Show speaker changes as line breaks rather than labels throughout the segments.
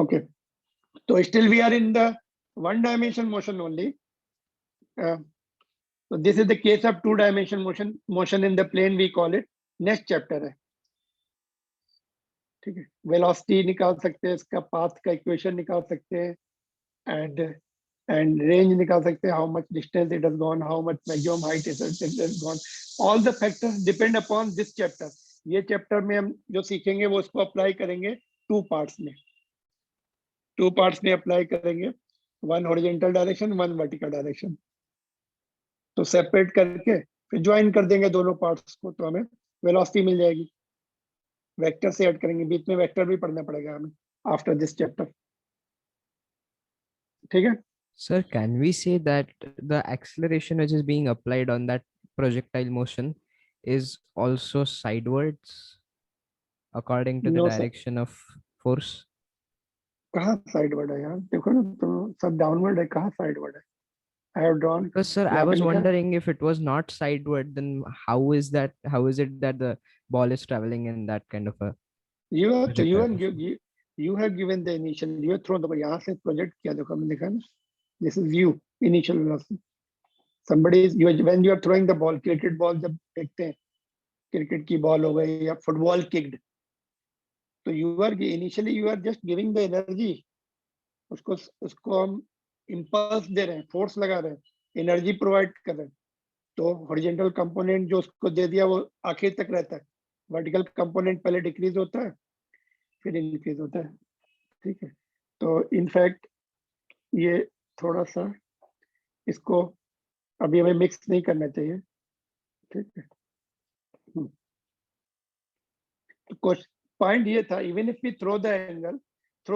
Okay, so still we are in the one dimension motion only. So this is the case of two dimension motion in the plane, we call it. Next chapter है, ठीक है. Velocity निकाल सकते हैं, इसका path का equation निकाल सकते हैं, and range निकाल सकते हैं, how much distance it has gone, how much maximum height it has gone. All the factors depend upon this chapter. ये चैप्टर में हम जो सीखेंगे वो उसको अप्लाई करेंगे टू पार्ट्स में अप्लाई करेंगे, one horizontal direction, one vertical direction. तो सेपरेट करके फिर ज्वाइन कर देंगे दोनों पार्ट्स को, तो हमें वेलोसिटी मिल जाएगी. वेक्टर से ऐड करेंगे, बीच में वेक्टर भी पढ़ना पड़ेगा हमें आफ्टर दिस चैप्टर. ठीक है.
Sir, can we say that the acceleration which is being applied on that projectile motion is also sidewards according to the
No, sir.
direction of force?
कहाँ sideward है यार, देखो ना, तो सब डाउनवर्ड है, कहाँ साइडवर्ड है. I have drawn.
Because sir, I was wondering if it was not sideward, then how is it that the ball is traveling in that kind of a
you have
projectile
you have given the initial, you have thrown the ball, यहाँ से project किया, देखो हमने देखा ना, this is you initial velocity. Somebody is when you are throwing the ball, cricket ball जब फेंकते हैं, क्रिकेट की बॉल हो गई या फुटबॉल किक्ड, तो you are just giving the energy, उसको हम इम्पल्स दे रहे हैं, फोर्स लगा रहे हैं, एनर्जी प्रोवाइड कर रहे हैं. तो हॉरिजॉन्टल कंपोनेंट जो उसको दे दिया वो आखिर तक रहता है, वर्टिकल कंपोनेंट पहले डिक्रीज होता है फिर इंक्रीज होता है. ठीक है. तो इनफैक्ट ये थोड़ा सा इसको अभी हमें मिक्स नहीं करना चाहिए. ठीक है. तो कुछ पॉइंट ये था, even if we throw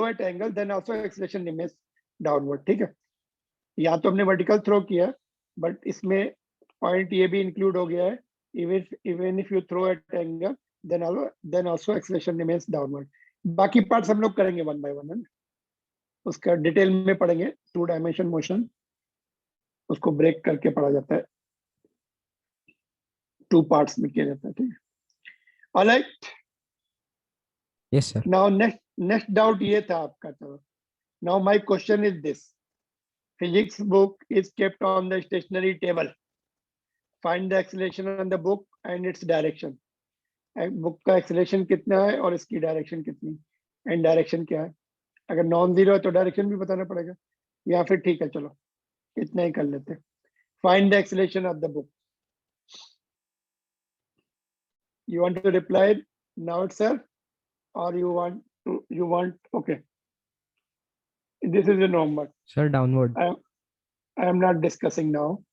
at angle then also acceleration remains downward. ठीक है. या तो हमने वर्टिकल थ्रो किया, बट इसमें पॉइंट ये भी इंक्लूड हो गया है, even if you throw at angle then also acceleration remains downward. बाकी पार्ट्स हम लोग करेंगे वन बाय वन, है ना, उसका डिटेल में पढ़ेंगे. टू डायमेंशन मोशन उसको ब्रेक करके पढ़ा जाता है, टू पार्ट्स में किया जाता है. ठीक है. Alright.
Yes sir.
Now next doubt ये था आपका. चलो, now my question is this. Physics book is kept on the stationary table. Find the acceleration on the book and its direction. Book का एक्सेलरेशन कितना है और इसकी डायरेक्शन कितनी, एंड डायरेक्शन क्या है. अगर नॉन जीरो है तो डायरेक्शन भी बताना पड़ेगा, या फिर ठीक है चलो इतना ही कर लेते हैं. Find the acceleration of the book. You want to reply now itself और you want okay. This is your homework.
Sir, downward.
I am not discussing now.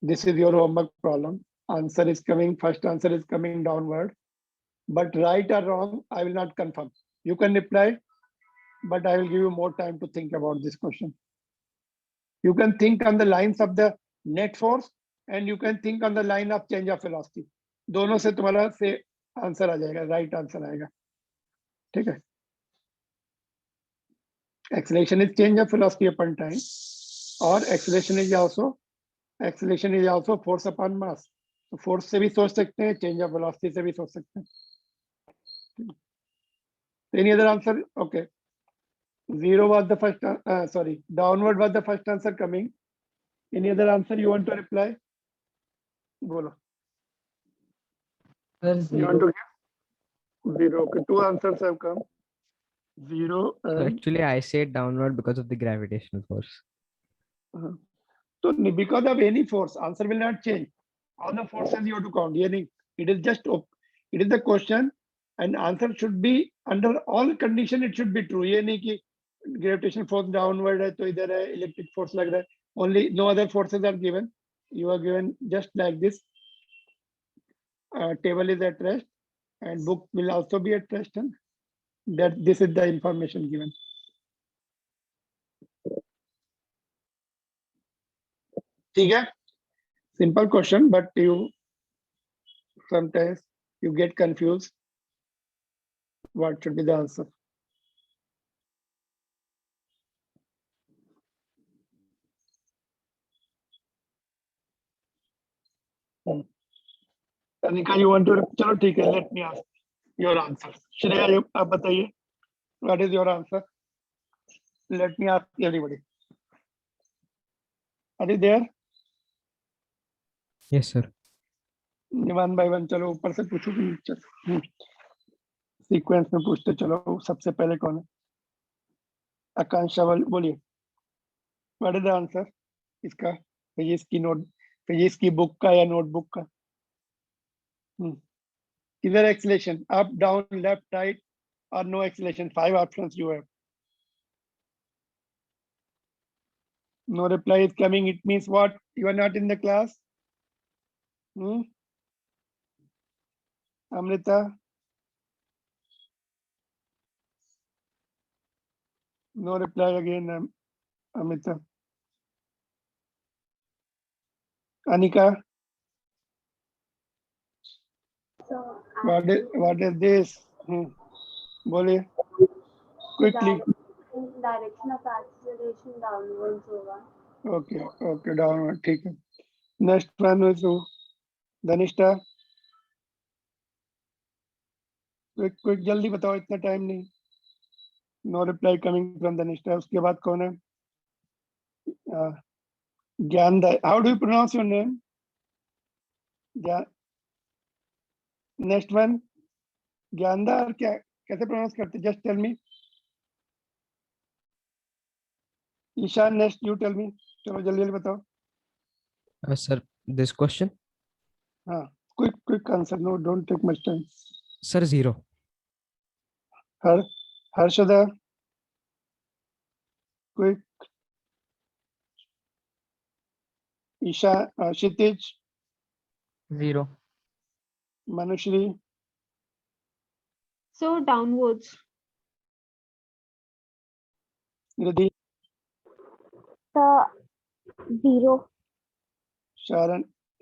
This is your homework problem. Answer is coming, first answer is coming downward. But right or wrong, I will not confirm. You can reply, but I will give you more time to think about this question. You can think on the lines of the net force and you can think on the line of change of velocity. दोनों से तुम्हारा से answer आ जाएगा, right answer आएगा. ठीक है. Acceleration is change of velocity upon time, or acceleration is also force upon mass. तो force से भी सोच सकते हैं, change of velocity से भी सोच सकते हैं. Any other answer? Okay. Zero was the first. Sorry, downward was the first answer coming. Any other answer you want to reply? बोलो. You want to give? Zero. Okay. Two answers have come. Zero.
So actually, I said downward because of the gravitational force.
So because of any force, answer will not change. All the forces you have to count. It is just it is the question, and answer should be under all condition. It should be true. ये नहीं कि gravitational force downward है तो इधर है, electric force लग रहा है. Only no other forces are given. You are given just like this. Table is at rest, and book will also be at rest. And that this is the information given. ठीक है. Simple question, but you sometimes you get confused. What should be the answer? Tanika, you want to? चलो ठीक है. Let me ask your answer. Shreya, आप बताइए. What is your answer? let me ask everybody, are you there?
Yes, sir.
One by one चलो, ऊपर से पूछो कि नीचे सीक्वेंस में पूछते चलो। सबसे पहले कौन है? आकांक्षा बोलिए, व्हाट इज द आंसर इसका? फिजिक्स की नोट, फिजिक्स की बुक का या नोटबुक का? किधर acceleration? Up, down, left, right और no acceleration? 5 options you have. No reply is coming. It means what? You are not in the class. Amrita. No reply again, Amrita. Anika.
So
What is this? बोलिए quickly.
direction of acceleration downwards होगा.
Okay, downward. ठीक है. Next one is who? Dhanishta. Quick जल्दी बताओ, इतना time नहीं. No reply coming from Dhanishta. उसके बाद कौन है? Dnyanada. How do you pronounce your name? Next one. Dnyanada और क्या कैसे प्रोनाउंस करते? Just tell me. Ishan, next you tell me. चलो जल्दी जल्दी बताओ.
Sir, this question.
हाँ, quick answer. No, don't take much time.
Sir, 0.
Harshada. Quick. Isha, Kshitij.
0.
Manushri.
So downwards.
Riddhi.
The 0.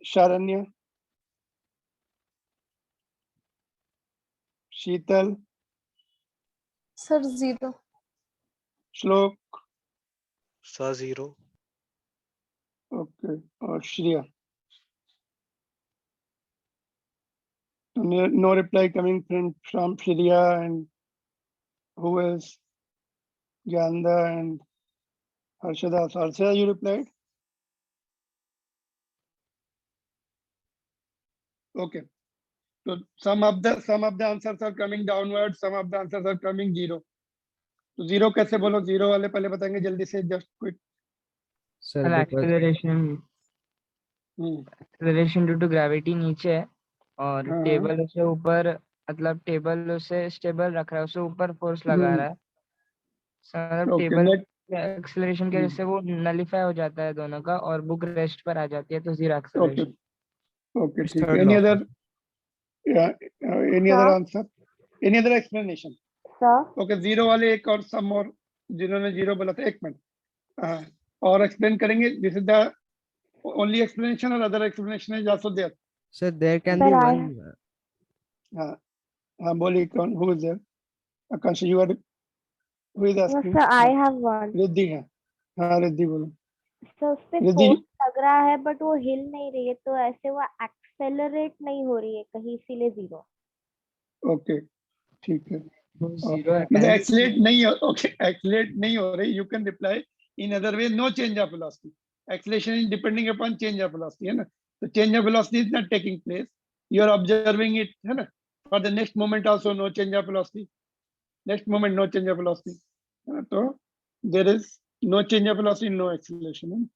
Sharanya. Sheetal.
Sir 0.
Shlok.
Sir 0.
Okay. और Shriya. No reply coming from Shriya and who else? Janda and Harshada. So Harshada, you replied? Okay. So some of the answers are coming downward, some of the answers are coming 0. तो 0 कैसे बोलो? 0 वाले पहले बताएंगे जल्दी से, just quick.
Sir,
Well,
because
acceleration due to gravity नीचे है और
हाँ,
टेबल उसे ऊपर, मतलब टेबल उसे स्टेबल रख रहा है, उसे ऊपर फोर्स लगा रहा है. मतलब
okay,
टेबल
next.
एक्सेलरेशन की वजह से वो नलिफाई हो जाता है दोनों का और बुक रेस्ट पर आ जाती है, तो 0 एक्सेलरेशन.
Okay,
it's
ठीक.
third
Any
law.
other? Yeah, any other answer? Any other explanation?
Sir.
Okay, 0 वाले एक और some और जिन्होंने 0 बोला था, एक मिनट और explain करेंगे. This is the only explanation or other explanation is also there?
Sir, there can
Sir,
be
I
one.
हाँ बोलिए कौन? Who is there? Akansha, you are. Who is
No,
asking?
sir, I have one.
Riddhi है. हाँ रिद्धि बोलो.
Sir उस पे
Riddhi.
Force लग रहा है बट वो हिल नहीं रही है, तो ऐसे वो एक्सेलरेट नहीं हो रही है कहीं, इसीलिए 0.
Okay, ठीक है.
जीरो
मतलब एक्सलेट नहीं हो. Okay, एक्सलेट नहीं हो रही. You can reply in other way. No change of velocity. Acceleration is depending upon change of velocity, है ना? So change of velocity is not taking place. You are observing it, है ना? For the next moment also no change of velocity. Next moment no change of velocity. तो there is no change of velocity, no acceleration. है ना?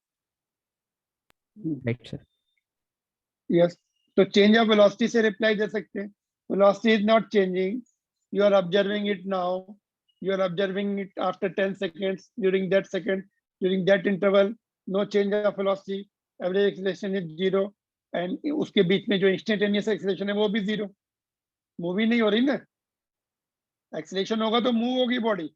Right, sir.
Yes. तो change of velocity से reply दे सकते हैं. Velocity is not changing. You are observing it now. You are observing it after 10 seconds. During that second, during that interval, no change of velocity. Average acceleration is 0. And उसके बीच में जो instantaneous acceleration है वो भी 0. Move ही नहीं हो रही ना. Acceleration होगा तो move होगी body.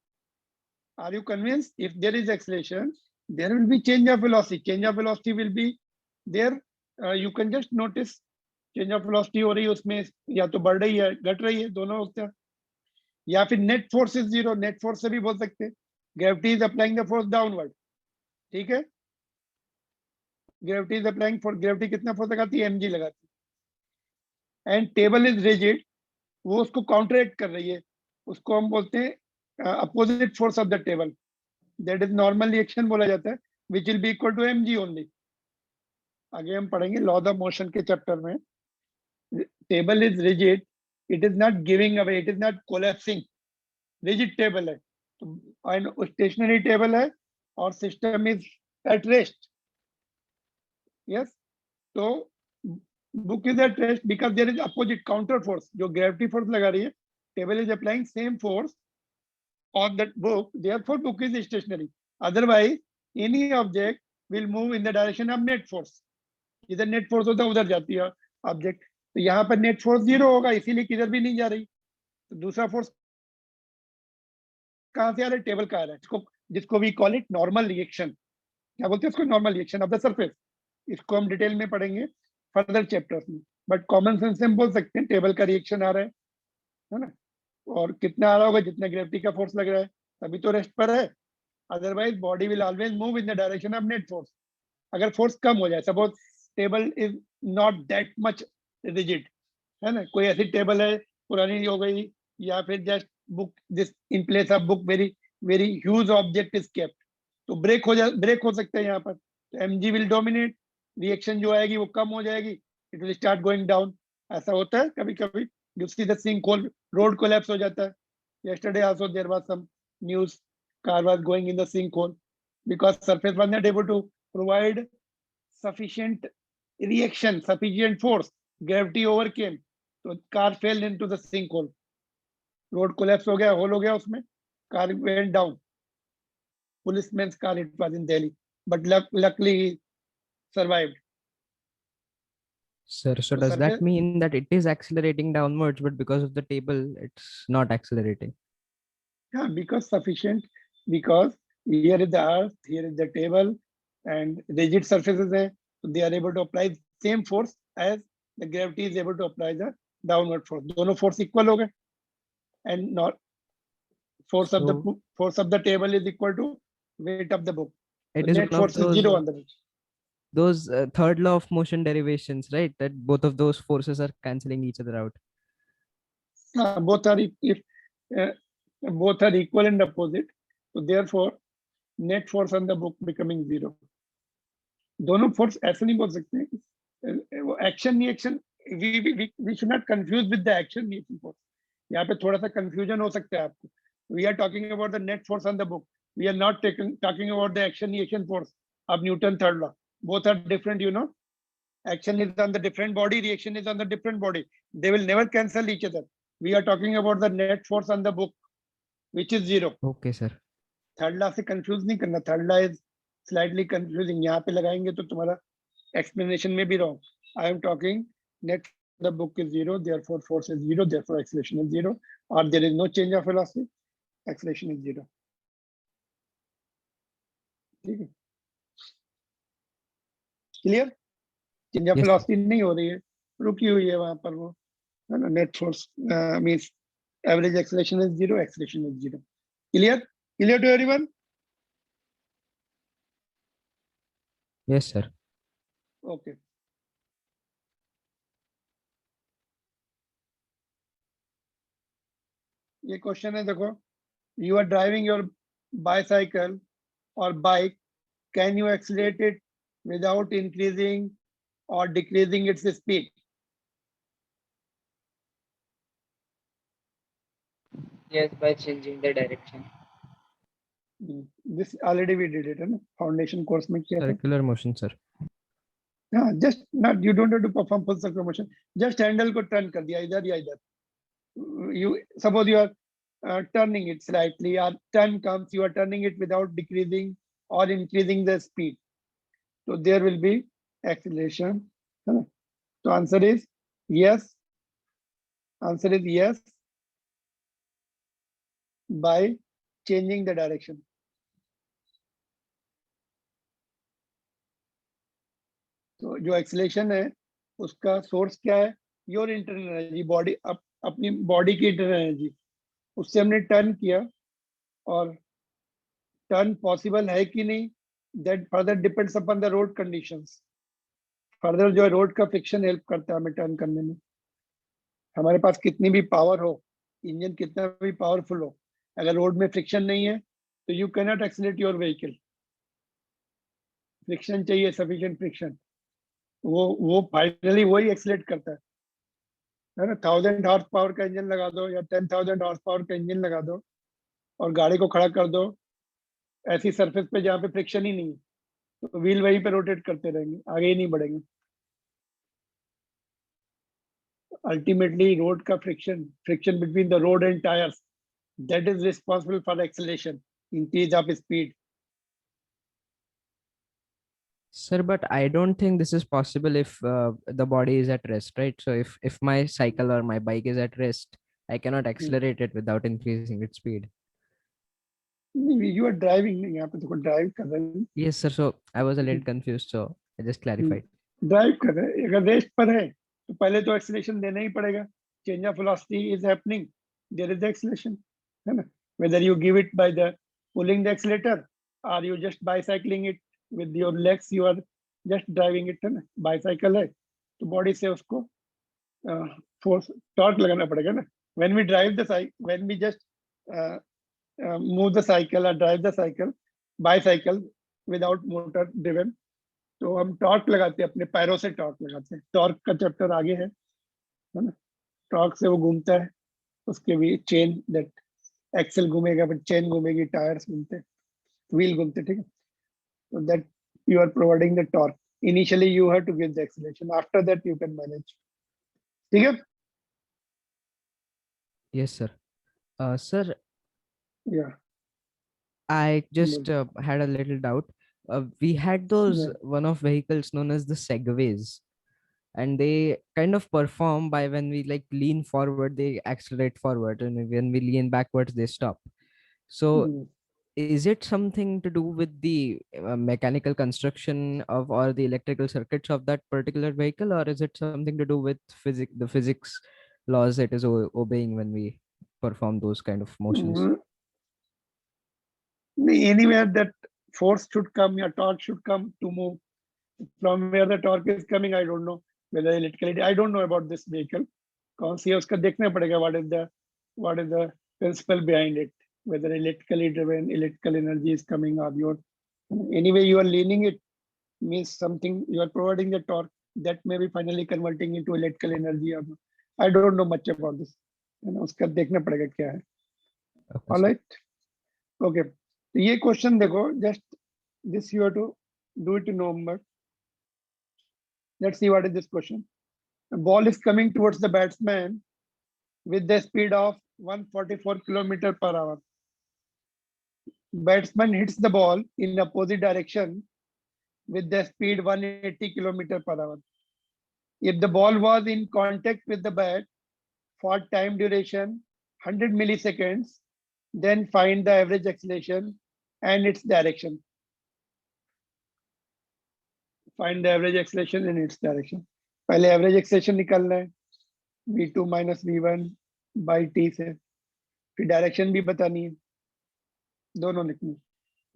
Are you convinced? If there is acceleration, there will be change of velocity. Change of velocity will be there. You can just notice change of velocity हो रही है उसमें, या तो बढ़ रही है घट रही है, दोनों होते हैं. या फिर net force is 0. Net force से भी बोल सकते हैं. Gravity is applying the force downward. ठीक है. Gravity is applying for, gravity कितना फोर्स लगाती है? mg लगाती है. एंड टेबल इज रिजिड, वो उसको काउंटरएक्ट कर रही है. उसको हम बोलते हैं opposite force of the table. That is normal reaction बोला जाता है, which will be equal to mg only. आगे हम पढ़ेंगे लॉ ऑफ मोशन के चैप्टर में। Table is rigid, it is not giving away, it is not collapsing, rigid table है तो स्टेशनरी टेबल है और system is at rest. Yes, तो book is at rest because there is opposite counter force, जो gravity force लगा रही है, table is applying same force on that book, therefore book is stationary. Otherwise any object will move in the direction of net force. इधर net force होता है उधर जाती है ऑब्जेक्ट, तो यहाँ पर नेट फोर्स 0 होगा, इसीलिए किधर भी नहीं जा रही। तो दूसरा फोर्स कहाँ से आ रहा है, टेबल का आ रहा है, जिसको we call it normal reaction. क्या बोलते हैं उसको, normal reaction of the surface. इसको हम डिटेल में पढ़ेंगे फर्दर चैप्टर्स में, बट कॉमन सेंस से हम बोल सकते हैं टेबल का रिएक्शन आ रहा है ना, और कितना आ रहा होगा, जितना ग्रेविटी का फोर्स लग रहा है तभी तो रेस्ट पर है। Otherwise body will always move in the direction of net force. अगर फोर्स कम हो जाए, suppose table is not that much rigid, है ना, कोई ऐसी टेबल है पुरानी हो गई, या फिर just book this in place of book very very huge object is kept, तो ब्रेक हो सकता है यहाँ पर। तो mg विल डोमिनेट, रिएक्शन जो आएगी वो कम हो जाएगी, it will start going down. ऐसा होता है कभी कभी, you see the sinkhole, road collapse हो जाता है। Yesterday also there was some news, car was going in the sinkhole because surface was not able to provide sufficient reaction, sufficient force, gravity overcame, so car fell into the sinkhole, road collapse हो गया, hole हो गया उसमें, car went down, policeman's car, it was in Delhi, but luckily he survived.
Sir, so
So
does that
surface,
mean that it is accelerating downwards, but because of the table, it's not accelerating?
yeah, because sufficient, because here is the earth, here is the table, and rigid surfaces है, so they are able to apply same force as the gravity is able to apply the downward force. दोनों force equal हो गए, and not force of the
So
force of the table is equal to weight of the book.
it
So
is
net
one of
force is 0 on the book.
those third law of motion derivations, right? That both of those forces are canceling each other out.
Both are if uh, both are equal and opposite, so therefore net force on the book becoming 0. दोनों force ऐसे नहीं बोल सकते हैं, वो action reaction, we should not confuse with the action reaction force. यहाँ पे थोड़ा सा कंफ्यूजन हो सकता है आपको। We are talking about the net force on the book, we are not talking about the action reaction force of Newton third law. Both are different, you know, action is on the different body, reaction is on the different body, they will never cancel each other. We are talking about the net force on the book which is 0.
Okay, sir.
Third law से confuse नहीं करना, third law is slightly confusing, यहाँ पे लगाएंगे तो तुम्हारा explanation में भी wrong. I am talking net the book is 0, therefore force is 0, therefore acceleration is 0, or there is no change of velocity, acceleration is 0. ठीक है, clear? Change of
Yes, sir.
Velocity नहीं हो रही है, रुकी हुई है वहां पर वो, है ना। Net force means average acceleration is 0, acceleration is 0. Clear to everyone?
Yes, sir.
Okay. ये क्वेश्चन है, देखो, you are driving your bicycle or bike, can you accelerate it without increasing or decreasing its speed?
Yes, by changing the direction.
This already we did it, है ना, foundation course में किया था।
Circular motion, sir.
हाँ, just not, you don't have to perform full circular motion, just handle को turn कर दिया इधर या इधर। You suppose you are turning it slightly, or turn comes, you are turning it without decreasing or increasing the speed, so there will be acceleration, है ना। तो answer is yes, answer is yes, by changing the direction. तो जो acceleration है उसका source क्या है, your internal energy, body अपनी बॉडी की इंटरनल एनर्जी, उससे हमने टर्न किया, और टर्न पॉसिबल है कि नहीं, that further depends upon the road conditions. Further जो है रोड का फ्रिक्शन हेल्प करता है हमें टर्न करने में। हमारे पास कितनी भी पावर हो, इंजन कितना भी पावरफुल हो, अगर रोड में फ्रिक्शन नहीं है तो you cannot accelerate your vehicle. Friction चाहिए, सफिशिएंट फ्रिक्शन, वो फाइनली वही एक्सीलरेट करता है ना। 1000 हॉर्स पावर का इंजन लगा दो या 10,000 हॉर्स पावर का इंजन लगा दो और गाड़ी को खड़ा कर दो ऐसी सरफेस पे जहाँ पे फ्रिक्शन ही नहीं है, तो व्हील वहीं पे रोटेट करते रहेंगे, आगे ही नहीं बढ़ेंगे। अल्टीमेटली रोड का friction between the road and tyres, that is responsible for acceleration, increase of speed.
Sir, but I don't think this is possible if the body is at rest, right? So if my cycle or my bike is at rest, I cannot accelerate it without increasing its speed.
You are driving, यहाँ पे देखो drive कर रहे हैं,
Yes, sir. So I was a little confused, so I just clarified.
Drive कर रहे हैं, अगर रेस्ट पर है तो पहले तो एक्सीलरेशन देना ही पड़ेगा। Change of velocity is happening, there is acceleration, है ना। Whether you give it by the pulling the accelerator और you just bicycling it with your legs, you are just driving it, है ना। बाइसाइकिल है तो बॉडी से उसको force torque लगाना पड़ेगा ना। When we drive the cycle, when we just move the cycle or drive the cycle, bicycle without motor driven, तो हम टॉर्क लगाते हैं, अपने पैरों से टॉर्क लगाते हैं। टॉर्क का चैप्टर आगे है ना। टॉर्क से वो घूमता है, उसके भी चेन, दैट एक्सेल घूमेगा फिर चेन घूमेगी, टायर्स घूमते, व्हील घूमते, ठीक है। तो that you are providing the torque. Initially you have to give the acceleration, after that you can manage, ठीक है।
Yes, sir. Sir,
या
I just had a little doubt. We had those
Yeah.
one of vehicles known as the segways, and they kind of perform by when we like lean forward, they accelerate forward, and when we lean backwards, they stop. So is it something to do with the mechanical construction of or the electrical circuits of that particular vehicle, or is it something to do with the physics laws it is obeying when we perform those kind of motions?
Anywhere that force should come, your torque should come to move. From where the torque is coming, I don't know. Whether electrically, I don't know about this vehicle. कौन सी है उसका देखना पड़ेगा, what is the principle behind it, whether electrically driven, electrical energy is coming or your, anyway you are leaning it, means something you are providing the torque that may be finally converting into electrical energy or not. I don't know much about this, उसका देखना पड़ेगा क्या है।
Okay,
All
sir.
right, okay. तो ये question देखो, just this you have to do it in November. Let's see what is this question. The ball is coming towards the batsman with the speed of 144 km per hour. Batsman hits the ball in opposite direction with the speed 180 km per hour. If the ball was in contact with the bat for time duration 100 milliseconds, then find the average acceleration and its direction. Find the average acceleration and its direction. पहले average acceleration निकालना है, v2 minus v1 by t से, फिर direction भी बतानी है, दोनों लिखनी।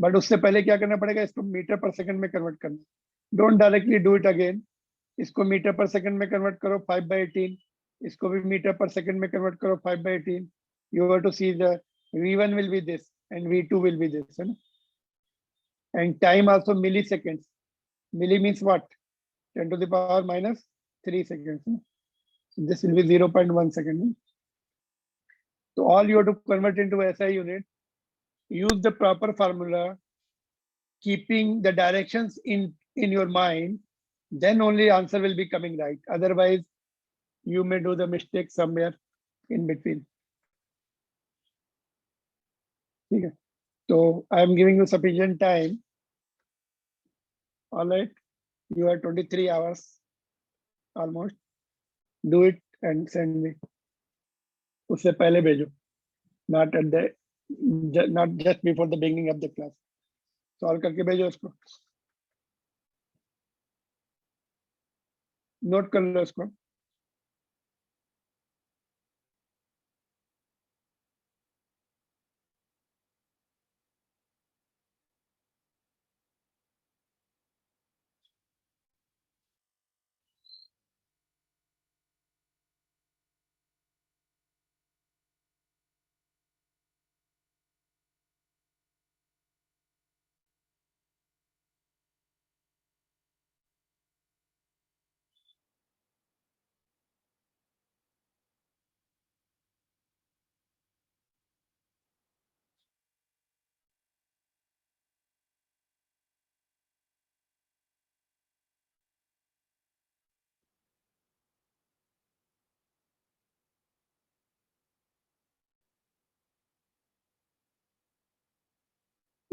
बट उससे पहले क्या करना पड़ेगा, इसको मीटर पर सेकंड में कन्वर्ट करना। Don't directly do it again, इसको मीटर पर सेकंड में कन्वर्ट करो 5/18, इसको भी मीटर पर सेकंड में कन्वर्ट करो 5/18। You have to see the v1 will be this and v2 will be this, है ना। and time also milliseconds. Milli means what? 10 to the power minus 3 seconds. So this will be 0.1 second. So all you have to convert into SI unit. Use the proper formula, keeping the directions in your mind. Then only answer will be coming right. Otherwise, you may do the mistake somewhere in between. Okay. So I am giving you sufficient time. All right. You have 23 hours almost. Do it and send me. उससे पहले भेजो, not at the, not just before the beginning of the class. Solve करके भेजो उसको, note कर लो उसको।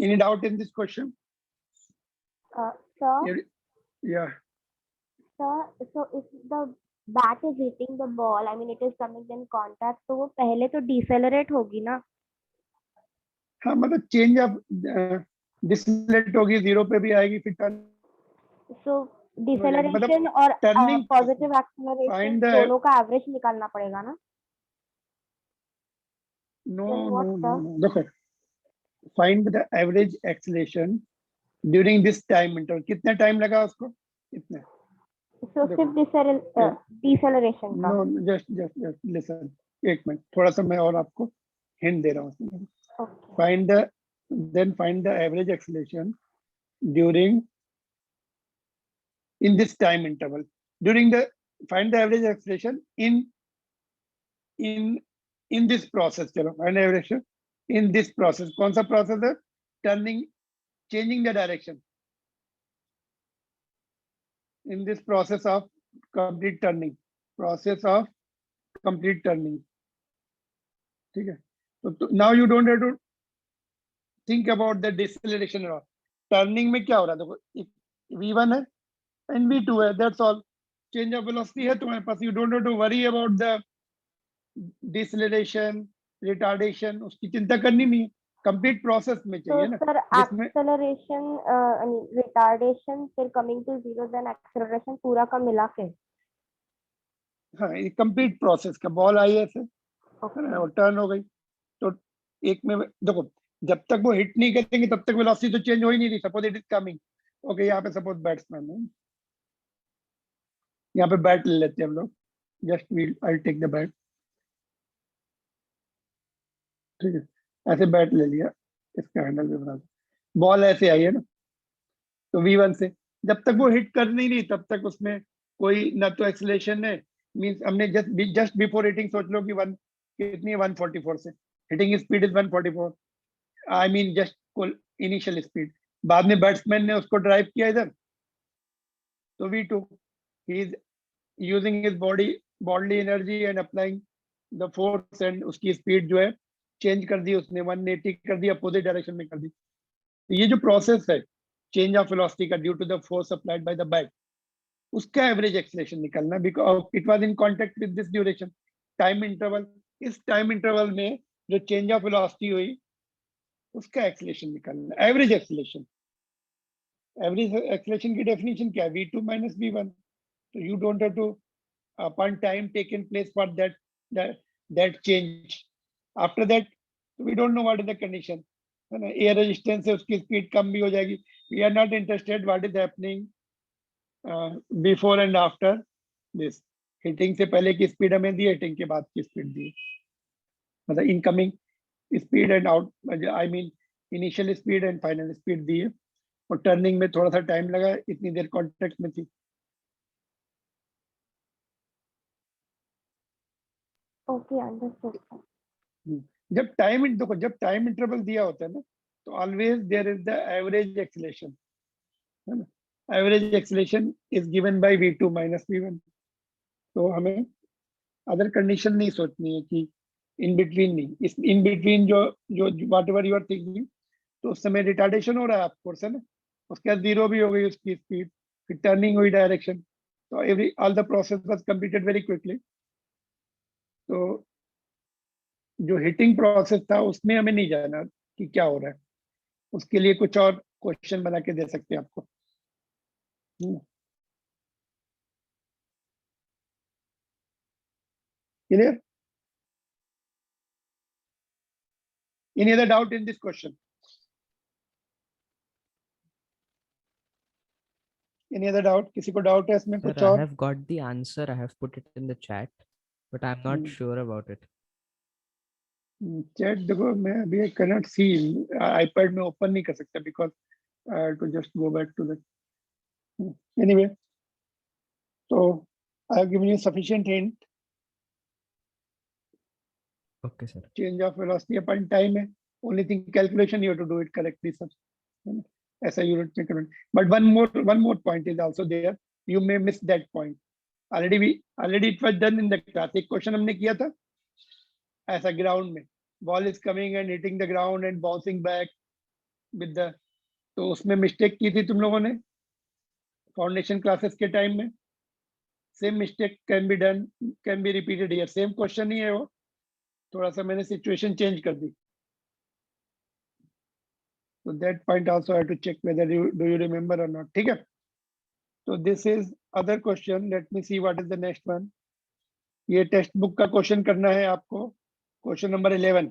Any doubt in this question?
Sir,
Yeah.
sir, so if the bat is hitting the ball, I mean it is coming in contact, तो वो पहले तो decelerate होगी ना?
हाँ मतलब चेंज ऑफ डिसलेट होगी, जीरो पे भी आएगी, फिर टर्न
So
मतलब
deceleration और
turning
positive acceleration
find the
दोनों का average निकालना पड़ेगा ना?
No
Then what,
no
sir?
No देखो, find the average acceleration during this time interval, कितना टाइम लगा उसको, कितना?
So
देखो,
सिर्फ deceleration का.
नो जस्ट लिसन, एक मिनट, थोड़ा सा मैं और आपको हिंट दे रहा हूँ.
Okay.
Find the average acceleration during in this time interval. Find the average acceleration in this process. चलो find the average in this process. कौन सा process है? Changing the direction. In this process of complete turning. ठीक है? तो now you don't have to think about the deceleration at all. Turning में क्या हो रहा है? देखो V1 है and V2 है, that's all. Change of velocity है तुम्हारे पास, you don't have to worry about the deceleration, retardation, उसकी चिंता करनी नहीं है, complete process में
So
चाहिए ना,
sir,
जिसमें
acceleration, I mean retardation, फिर coming to zero, then acceleration पूरा का मिला के.
हाँ ये complete process का, बॉल आई ऐसे
Okay.
और टर्न हो गई, तो एक में देखो जब तक वो हिट नहीं करेंगे तब तक वेलोसिटी तो चेंज हो ही नहीं रही. Suppose it is coming, okay, यहाँ पे सपोज बैट्समैन है, यहाँ पे बैट ले लेते हैं हम लोग, just I take the bat, ठीक है, ऐसे बैट ले लिया, इसका हैंडल भी बना दो, बॉल ऐसे आई है ना, तो V1 से जब तक वो हिट कर नहीं रही तब तक उसमें कोई ना तो एक्सेलरेशन है, मींस हमने जस्ट बिफोर हिटिंग सोच लो कि कितनी है 144 से, hitting speed is 144, I mean just initial speed, बाद में बैट्समैन ने उसको ड्राइव किया इधर, तो V2 he is using his body energy and applying the force, and उसकी स्पीड जो है चेंज कर दी उसने, 180 कर दी, अपोजिट डायरेक्शन में कर दी. तो ये जो प्रोसेस है चेंज ऑफ वेलोसिटी का due to the force applied by the bat, उसका एवरेज एक्सेलरेशन निकलना, because it was in contact with this duration time interval. इस टाइम इंटरवल में जो चेंज ऑफ वेलोसिटी हुई उसका एक्सेलरेशन निकालना, एवरेज एक्सेलरेशन. एवरेज एक्सेलरेशन की डेफिनेशन क्या है? V2 minus V1. So you don't have to upon time taken place for that change. After that we don't know what is the condition, है ना, air resistance है, उसकी speed कम भी हो जाएगी. We are not interested what is happening before and after this. Hitting से पहले की स्पीड हमें दी, हिटिंग के बाद की स्पीड दी, मतलब incoming speed and out, I mean initial speed and final speed दी है, और टर्निंग में थोड़ा सा टाइम लगा, इतनी देर कॉन्टेक्ट में थी.
Okay, understood.
जब टाइम इंटरवल दिया होता है ना, तो always there is the average acceleration, है ना, average acceleration is given by V2 minus V1. तो हमें अदर कंडीशन नहीं सोचनी है कि इन बिटवीन नहीं, इस इन बिटवीन जो जो whatever you are thinking, तो उस समय रिटार्डेशन हो रहा है ऑफकोर्स, है ना, उसके बाद जीरो भी हो गई उसकी स्पीड, फिर टर्निंग हुई डायरेक्शन, तो all the process was completed very quickly. तो जो हिटिंग प्रोसेस था उसमें हमें नहीं जाना कि क्या हो रहा है, उसके लिए कुछ और क्वेश्चन बना के दे सकते हैं आपको. Clear? Any other doubt in this question? Any other doubt? किसी को डाउट है इसमें
Sir,
कुछ
I
और?
have got the answer. I have put it in the chat, but I'm not sure about it.
Chat देखो, मैं अभी I can not see, iPad में ओपन नहीं कर सकता because to just go back to that. Anyway, so I have given you sufficient hint.
Okay, sir.
Change of velocity upon time है, only thing calculation you have to do it correctly, sir. ऐसा unit में करना. But one more point is also there. You may miss that point. Already it was done in the class. एक question हमने किया था ऐसा ground में, ball is coming and hitting the ground and bouncing back, with the, तो उसमें mistake की थी तुम लोगों ने फाउंडेशन क्लासेस के टाइम में. Same mistake can be done, can be repeated here. Same question ही है वो, थोड़ा सा मैंने सिचुएशन चेंज कर दी. So that point also I have to check whether you do you remember or not. ठीक है. So this is other question. Let me see what is the next one. ये टेक्स्ट बुक का question करना है आपको. Question number 11,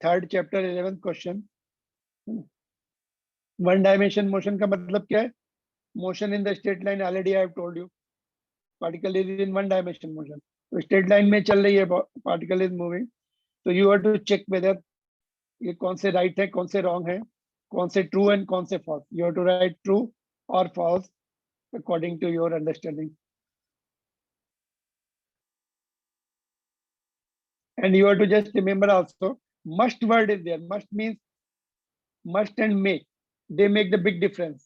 third chapter 11th question. One dimension motion का मतलब क्या है? Motion in the straight line. Already I have told you, particle is in one dimension motion. तो स्ट्रेट लाइन में चल रही है, पार्टिकल इज मूविंग. तो you have to check whether ये कौन से राइट है, कौन से रॉन्ग है, कौन से ट्रू एंड कौन से false. You have to write true और false according to your understanding. And you have to just remember also, must word is there. Must means must and may. They make the big difference.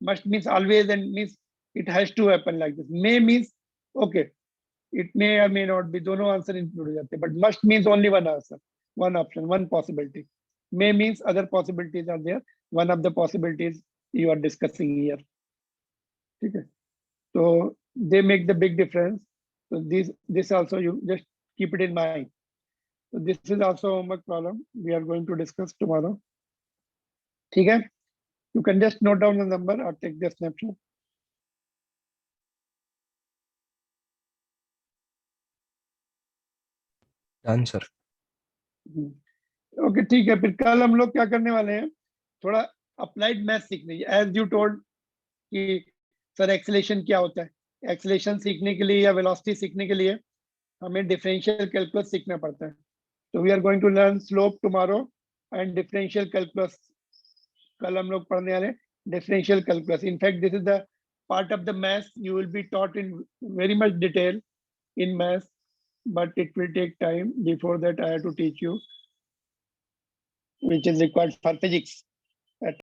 Must means always and means it has to happen like this. May means okay, it may or may not be. दोनों answer include हो जाते हैं. But must means only one answer, one option, one possibility. May means other possibilities are there. One of the possibilities you are discussing here. ठीक है. So they make the big difference. So this also you just keep it in mind. So this is also homework problem we are going to discuss tomorrow. ठीक है. You can just note down the number or take the snapshot.
Done, sir.
Okay ठीक है. फिर कल हम लोग क्या करने वाले हैं, थोड़ा अप्लाइड मैथ सीखने. एज यू टोल्ड कि सर एक्सेलेरेशन क्या होता है. एक्सेलेरेशन सीखने के लिए या वेलोसिटी सीखने के लिए हमें डिफरेंशियल कैलकुलस सीखना पड़ता है. तो we are going to learn slope tomorrow and differential calculus. कल हम लोग पढ़ने वाले differential calculus. In fact this is the part of the math you will be taught in very much detail in math, but it will take time. Before that I have to teach you which is required for physics.